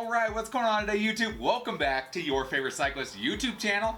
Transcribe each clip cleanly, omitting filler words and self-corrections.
Alright, what's going on today, YouTube? Welcome back to your favorite cyclist YouTube channel.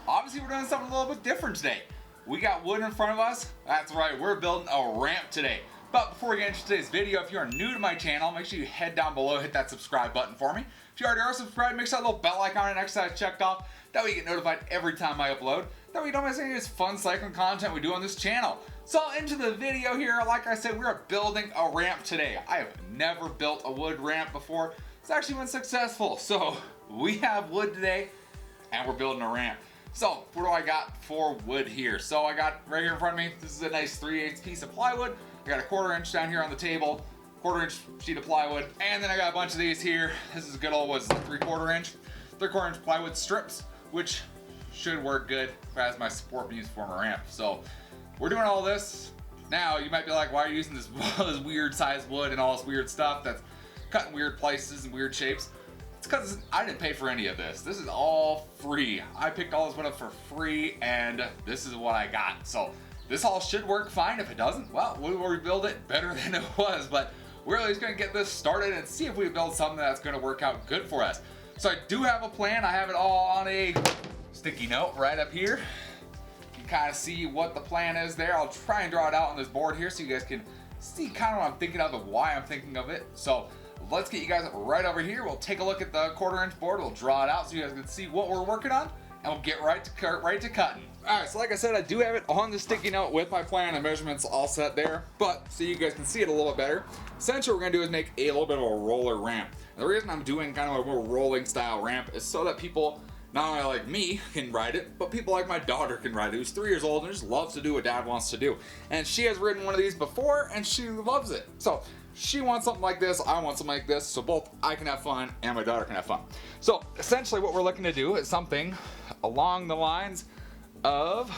Obviously, we're doing something a little bit different today. We got wood in front of us. That's right, we're building a ramp today. But before we get into today's video, if you are new to my channel, make sure you head down below, hit that subscribe button for me. If you already are subscribed, make sure that little bell icon right next to that checked off. That way you get notified every time I upload. That way you don't miss any of this fun cycling content we do on this channel. So into the video here, like I said, we are building a ramp today. I have never built a wood ramp before. It's actually been successful. So we have wood today and we're building a ramp. So what do I got for wood here? So I got right here in front of me, this is a nice 3/8 piece of plywood. I got a 1/4 inch down here on the table, 1/4 inch sheet of plywood, and then I got a bunch of these here. This is a good old, was 3/4 inch plywood strips, which should work good as my support beams for my ramp. So we're doing all this. Now you might be like, why are you using this, this weird size wood and all this weird stuff that's cut in weird places and weird shapes? It's because I didn't pay for any of this. This is all free. I picked all this wood up for free and this is what I got. So this all should work fine. If it doesn't, well, we will rebuild it better than it was. But we're at least gonna get this started and see if we build something that's gonna work out good for us. So I do have a plan. I have it all on a sticky note right up here. You can kind of see what the plan is there. I'll try and draw it out on this board here so you guys can see kind of what I'm thinking of and why I'm thinking of it. So let's get you guys right over here. We'll take a look at the 1/4 inch board. We'll draw it out so you guys can see what we're working on, and we'll get right to cutting. All right, so like I said, I do have it on the sticky note with my plan and measurements all set there, but so you guys can see it a little bit better, essentially what we're gonna do is make a little bit of a roller ramp. And the reason I'm doing kind of a more rolling style ramp is so that people, not only like me, can ride it, but people like my daughter can ride it, who's 3 years old and just loves to do what dad wants to do. And she has ridden one of these before and she loves it. So she wants something like this, I want something like this, so both I can have fun and my daughter can have fun. So essentially what we're looking to do is something along the lines of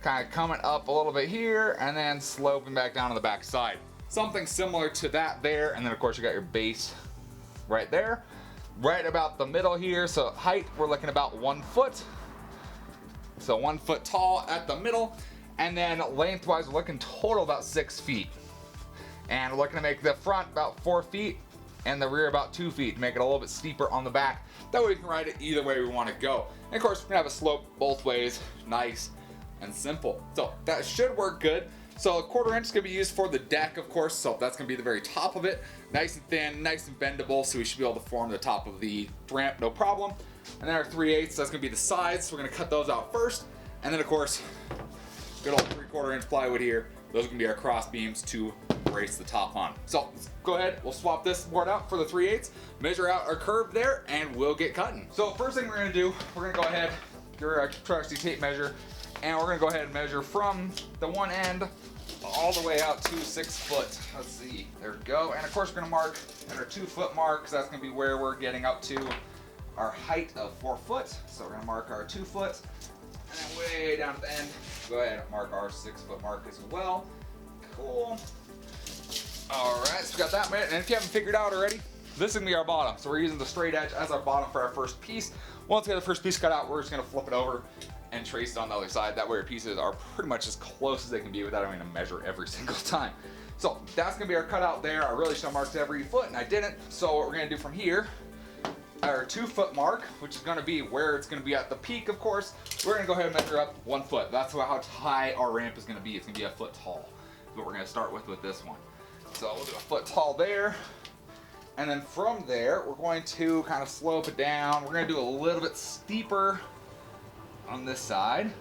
kind of coming up a little bit here and then sloping back down on the back side. Something similar to that there, and then of course you got your base right there. Right about the middle here, so height we're looking about 1 foot. So 1 foot tall at the middle, and then lengthwise we're looking total about 6 feet. And we're looking to make the front about 4 feet and the rear about 2 feet to make it a little bit steeper on the back. That way we can ride it either way we want to go. And of course we're gonna have a slope both ways, nice and simple. So that should work good. So a 1/4 inch is gonna be used for the deck, of course, so that's gonna be the very top of it. Nice and thin, nice and bendable, so we should be able to form the top of the ramp, no problem. And then our 3/8, that's gonna be the sides, so we're gonna cut those out first. And then of course, good old 3/4 inch plywood here. Those are gonna be our cross beams to brace the top on. So let's go ahead, we'll swap this board out for the 3/8, measure out our curve there, and we'll get cutting. So first thing we're gonna do, we're gonna go ahead, get our trusty tape measure, and we're gonna go ahead and measure from the one end all the way out to 6 foot. Let's see, there we go. And of course we're gonna mark at our 2 foot mark, because that's gonna be where we're getting up to our height of 4 foot. So we're gonna mark our 2 foot, and then way down at the end, go ahead and mark our 6 foot mark as well. Cool. All right, so we got that made. And if you haven't figured out already, this is gonna be our bottom. So we're using the straight edge as our bottom for our first piece. Once we get the first piece cut out, we're just gonna flip it over and trace it on the other side. That way our pieces are pretty much as close as they can be without having to measure every single time. So that's gonna be our cutout there. I really should have marked every foot and I didn't. So what we're gonna do from here, our 2 foot mark, which is gonna be where it's gonna be at the peak, of course, we're gonna go ahead and measure up 1 foot. That's how high our ramp is gonna be. It's gonna be a foot tall. That's what we're gonna start with this one. So we'll do a foot tall there. And then from there, we're going to kind of slope it down. We're gonna do a little bit steeper on this side.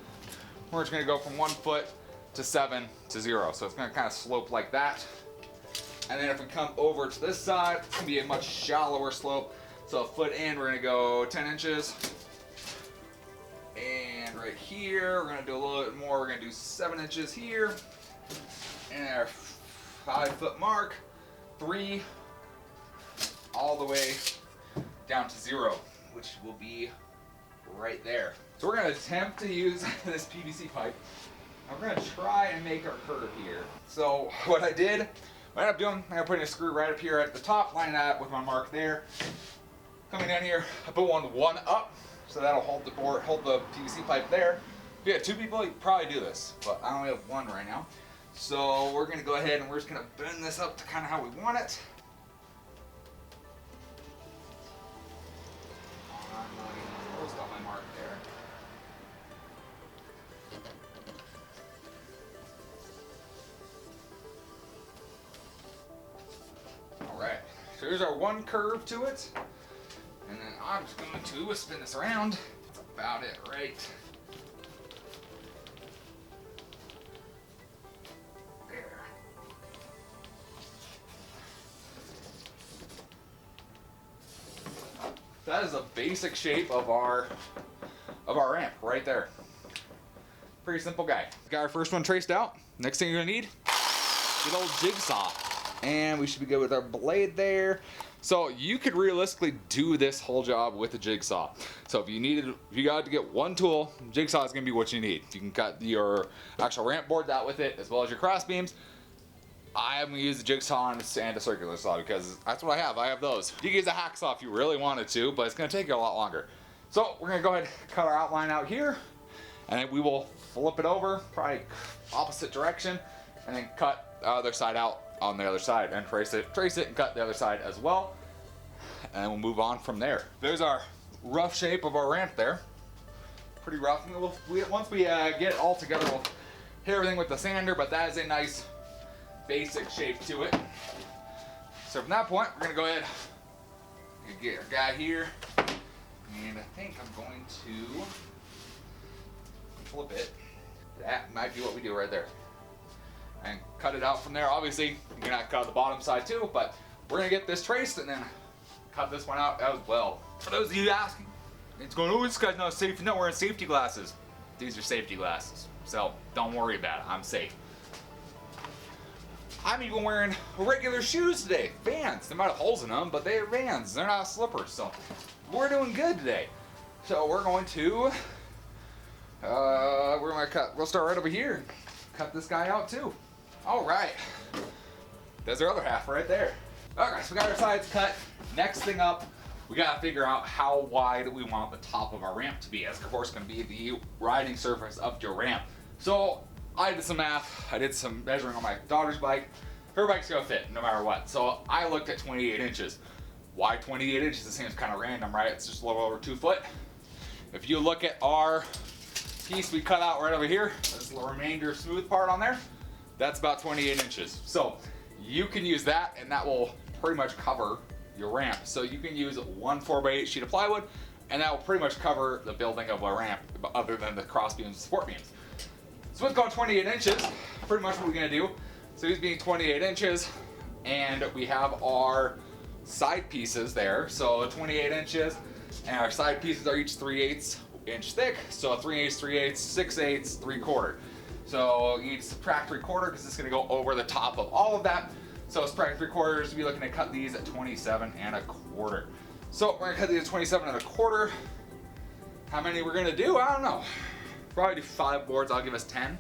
We're just gonna go from 1 foot to 7 to 0. So it's gonna kind of slope like that. And then if we come over to this side, it's gonna be a much shallower slope. So a foot in, we're gonna go 10 inches. And right here, we're gonna do a little bit more. We're gonna do 7 inches here. And our 5 foot mark, 3, all the way down to 0, which will be right there. So we're gonna attempt to use this PVC pipe. And we're gonna try and make our curve here. So what I ended up doing, I'm putting a screw right up here at the top, lining that up with my mark there. Coming down here, I put one up, so that'll hold the board, hold the PVC pipe there. If you had 2 people, you'd probably do this, but I only have 1 right now. So we're gonna go ahead and we're just gonna bend this up to kind of how we want it. there's our one curve to it. And then I'm just going to spin this around. That's about it, right? There. That is a basic shape of our ramp right there. Pretty simple guy. Got our first one traced out. Next thing you're gonna need, good old jigsaw. And we should be good with our blade there. So you could realistically do this whole job with a jigsaw. So if you got to get one tool, jigsaw is gonna be what you need. You can cut your actual ramp board out with it, as well as your cross beams. I am gonna use the jigsaw and a circular saw because that's what I have. I have those. You can use a hacksaw if you really wanted to, but it's gonna take you a lot longer. So we're gonna go ahead and cut our outline out here, and then we will flip it over, probably opposite direction, and then cut the other side out on the other side, and trace it, and cut the other side as well, and we'll move on from there. There's our rough shape of our ramp there. Pretty rough. Once we get it all together, we'll hit everything with the sander, but that is a nice basic shape to it. So from that point, we're gonna go ahead and get our guy here, and I think I'm going to flip it. That might be what we do right there, and cut it out from there. Obviously, you're gonna cut the bottom side too, but we're gonna get this traced and then cut this one out as well. For those of you asking, it's going, oh, this guy's not safe, not wearing safety glasses. These are safety glasses, so don't worry about it. I'm safe. I'm even wearing regular shoes today. Vans. They might have holes in them, but they're Vans. They're not slippers, so we're doing good today. So we're going to, we're gonna cut. We'll start right over here. Cut this guy out too. All right. There's our other half right there. All right, so we got our sides cut. Next thing up, we gotta figure out how wide we want the top of our ramp to be. That's of course gonna be the riding surface of your ramp. So I did some math, I did some measuring on my daughter's bike. Her bike's gonna fit no matter what. So I looked at 28 inches. Why 28 inches? It seems kind of random, right? It's just a little over 2 foot. If you look at our piece we cut out right over here, there's the remainder smooth part on there, that's about 28 inches. So you can use that, and that will pretty much cover your ramp. So you can use one 4x8 sheet of plywood, and that will pretty much cover the building of a ramp, other than the cross beams and support beams. So it's going 28 inches, pretty much what we're gonna do. So he's being 28 inches, and we have our side pieces there. So 28 inches, and our side pieces are each 3/8 inch thick. So 3/8, 3/8, 6/8, 3/4. So you need to subtract 3/4 because it's gonna go over the top of all of that. So subtract 3/4, we'll be looking to cut these at 27 1/4. So we're gonna cut these at 27 1/4. How many we're gonna do? I don't know. Probably do 5 boards, I'll give us 10.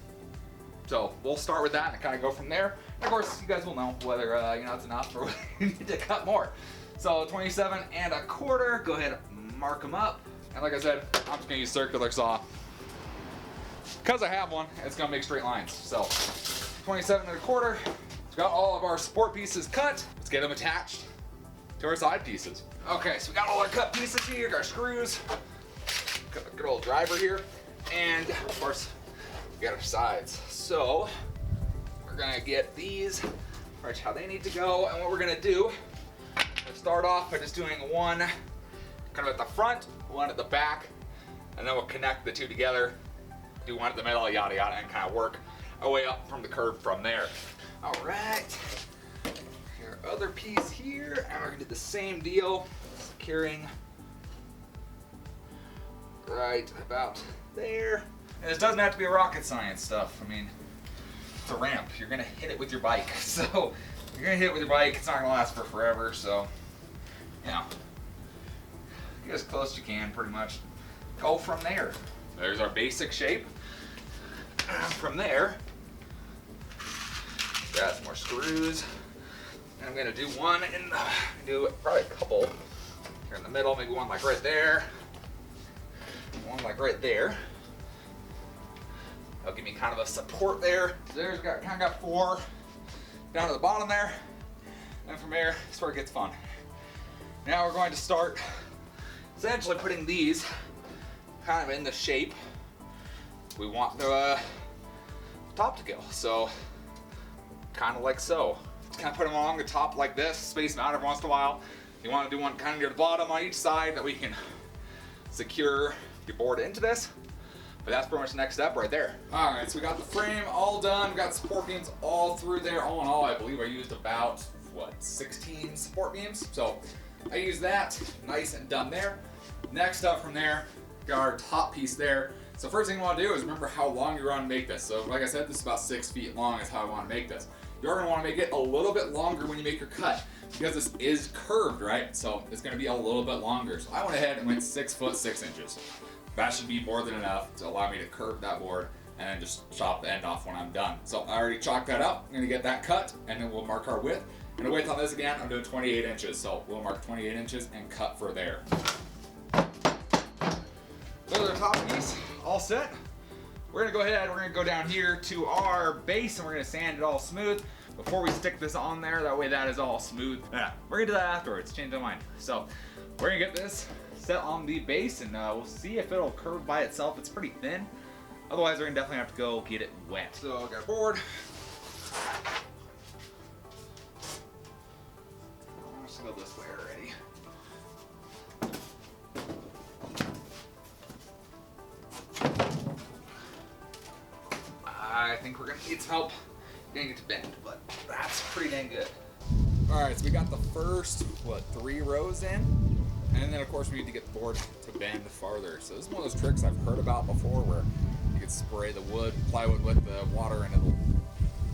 So we'll start with that and kind of go from there. And of course, you guys will know whether it's enough or whether you need to cut more. So 27 1/4, go ahead and mark them up. And like I said, I'm just gonna use circular saw. Because I have one, it's gonna make straight lines. So 27 1/4, we've got all of our support pieces cut. Let's get them attached to our side pieces. Okay, so we got all our cut pieces here, got our screws, got a good old driver here. And of course, we got our sides. So we're gonna get these right how they need to go. And what we're gonna do, we'll start off by just doing one kind of at the front, one at the back, and then we'll connect the two together, do one at the middle, yada yada, and kind of work our way up from the curve from there. All right, your other piece here, and we're gonna do the same deal, securing right about there. And this doesn't have to be rocket science stuff. I mean, it's a ramp. You're gonna hit it with your bike. So you're gonna hit it with your bike. It's not gonna last for forever. So, you know, get as close as you can, pretty much. Go from there. There's our basic shape. From there, grab some more screws. And I'm gonna do one in, do probably a couple here in the middle. Maybe one like right there. One like right there. That'll give me kind of a support there. So there's kind of got 4 down to the bottom there. And from there, that's where it gets fun. Now we're going to start essentially putting these kind of in the shape we want the top to go. So kind of like so. kind of put them along the top like this, space them out every once in a while. You want to do one kind of near the bottom on each side that we can secure your board into this. But that's pretty much the next step right there. All right, so we got the frame all done. We got support beams all through there. All in all, I believe I used about, what, 16 support beams. So I used that, nice and done there. Next up from there, got our top piece there. So first thing you want to do is remember how long you want to make this. So like I said, this is about 6 feet long is how I want to make this. You're going to want to make it a little bit longer when you make your cut because this is curved, right? So it's going to be a little bit longer. So I went ahead and went 6 foot 6 inches. That should be more than enough to allow me to curve that board and then just chop the end off when I'm done. So I already chalked that up. I'm going to get that cut and then we'll mark our width. And the width on this again, I'm doing 28 inches. So we'll mark 28 inches and cut for there. So the top piece all set. We're gonna go ahead, we're gonna go down here to our base and we're gonna sand it all smooth before we stick this on there. That way that is all smooth. Yeah, we're gonna do that afterwards, change my mind. So we're gonna get this set on the base and we'll see if it'll curve by itself. It's pretty thin. Otherwise, we're gonna definitely have to go get it wet. So I got a board. Let's go this way already. I think we're gonna need some help getting it to bend, but that's pretty dang good. All right, so we got the first, 3 rows in? And then of course we need to get the board to bend farther. So this is one of those tricks I've heard about before where you can spray the plywood with the water and it'll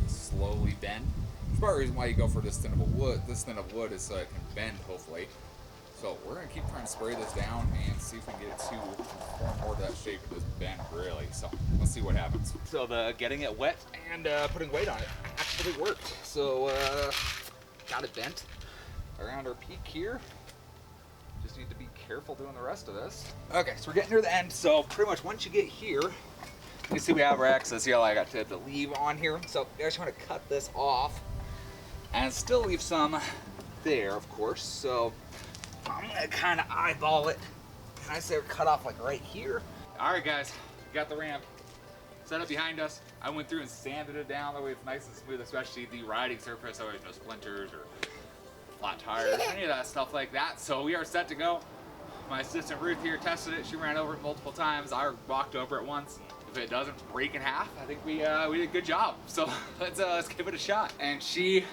slowly bend. That's part of the reason why you go for this thin of wood. This thin of wood is so it can bend, hopefully. So we're gonna keep trying to spray this down and see if we can get it to form more of that shape of this bend, really. So let's see what happens. So the getting it wet and putting weight on it actually worked. So got it bent around our peak here. Just need to be careful doing the rest of this. Okay, so we're getting near the end. So pretty much once you get here, you see we have our excess. See how I got to leave on here. So I just want to cut this off and still leave some there, of course. So I'm gonna kind of eyeball it. I say we're cut off like right here. All right, guys, got the ramp set up behind us. I went through and sanded it down that way it's nice and smooth, especially the riding surface, so there's no splinters or flat tires, any of that stuff like that. So we are set to go. My assistant Ruth here tested it. She ran over it multiple times. I walked over it once. If it doesn't break in half, I think we did a good job. So let's give it a shot. And she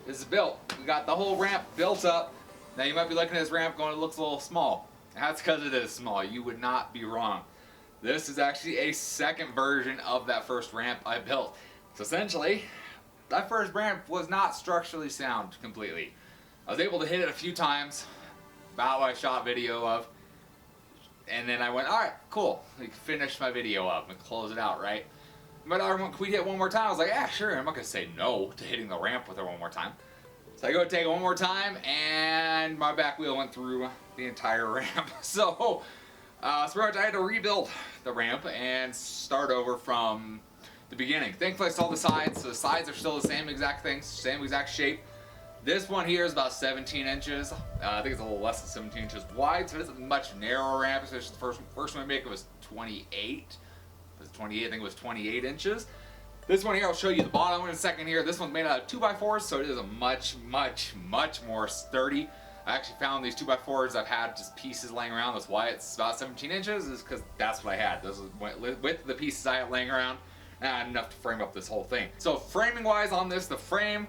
is built. We got the whole ramp built up. Now you might be looking at this ramp going, it looks a little small. That's because it is small. You would not be wrong. This is actually a second version of that first ramp I built. So essentially, that first ramp was not structurally sound completely. I was able to hit it a few times, about what I shot video of, and then I went, all right, cool. I finished my video up and close it out, right? But I went, can we hit it one more time? I was like, yeah, sure. I'm not gonna say no to hitting the ramp with her one more time. So I go take it one more time, and my back wheel went through the entire ramp. So pretty much I had to rebuild the ramp and start over from the beginning. Thankfully I saw the sides, so the sides are still the same exact thing, same exact shape. This one here is about 17 inches. I think it's a little less than 17 inches wide, so it's a much narrower ramp. So the first one I made was 28. It was 28, I think it was 28 inches. This one here, I'll show you the bottom in a second here. This one's made out of 2x4s, so it is a much more sturdy. I actually found these 2x4s. I've had just pieces laying around. That's why it's about 17 inches, is because that's what I had. This was with the pieces I had laying around, and I had enough to frame up this whole thing. So framing wise on this, the frame,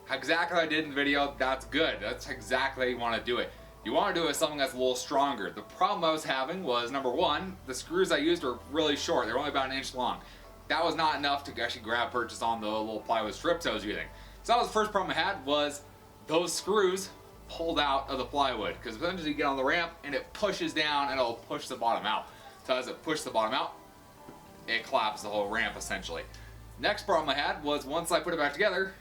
exactly what I did in the video, that's good. That's exactly how you want to do it. You want to do it with something that's a little stronger. The problem I was having was, number one, the screws I used were really short. They were only about 1 inch long. That was not enough to actually grab purchase on the little plywood strips I was using. So that was the first problem I had, was those screws pulled out of the plywood, because sometimes you get on the ramp and it pushes down and it'll push the bottom out. So as it pushed the bottom out, it collapsed the whole ramp essentially. Next problem I had was once I put it back together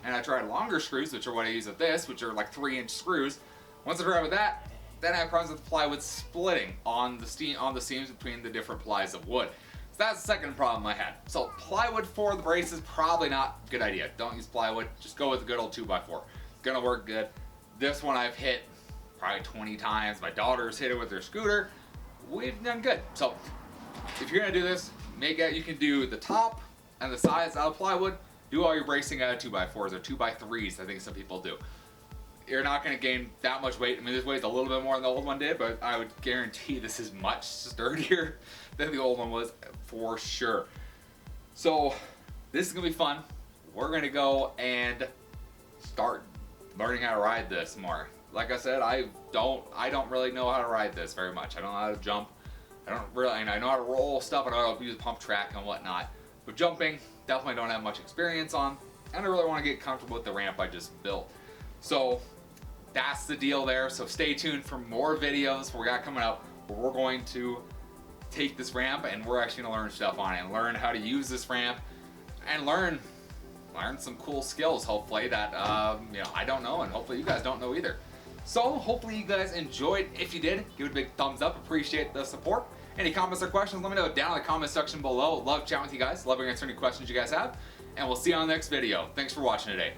and I tried longer screws, which are what I use with this, which are like 3-inch screws. Once I tried with that, then I had problems with the plywood splitting on the seams between the different plies of wood. So that's the second problem I had. So plywood for the braces, probably not a good idea. Don't use plywood, just go with the good old 2x4. It's gonna work good. This one I've hit probably 20 times. My daughter's hit it with her scooter. We've done good. So if you're gonna do this, make it, you can do the top and the sides out of plywood. Do all your bracing out of 2x4s or 2x3s, I think some people do. You're not going to gain that much weight. I mean, this weighs a little bit more than the old one did, but I would guarantee this is much sturdier than the old one was for sure. So this is going to be fun. We're going to go and start learning how to ride this more. Like I said, I don't really know how to ride this very much. I don't know how to jump. I know how to roll stuff. I know how to use pump track and whatnot. But jumping, definitely don't have much experience on. And I really want to get comfortable with the ramp I just built. So that's the deal there. So stay tuned for more videos we got coming up where we're going to take this ramp and we're actually going to learn stuff on it and learn how to use this ramp and learn some cool skills, hopefully, that I don't know, and hopefully you guys don't know either. So hopefully you guys enjoyed. If you did, give it a big thumbs up. Appreciate the support. Any comments or questions, let me know down in the comment section below. Love chatting with you guys. Love answering any questions you guys have. And we'll see you on the next video. Thanks for watching today.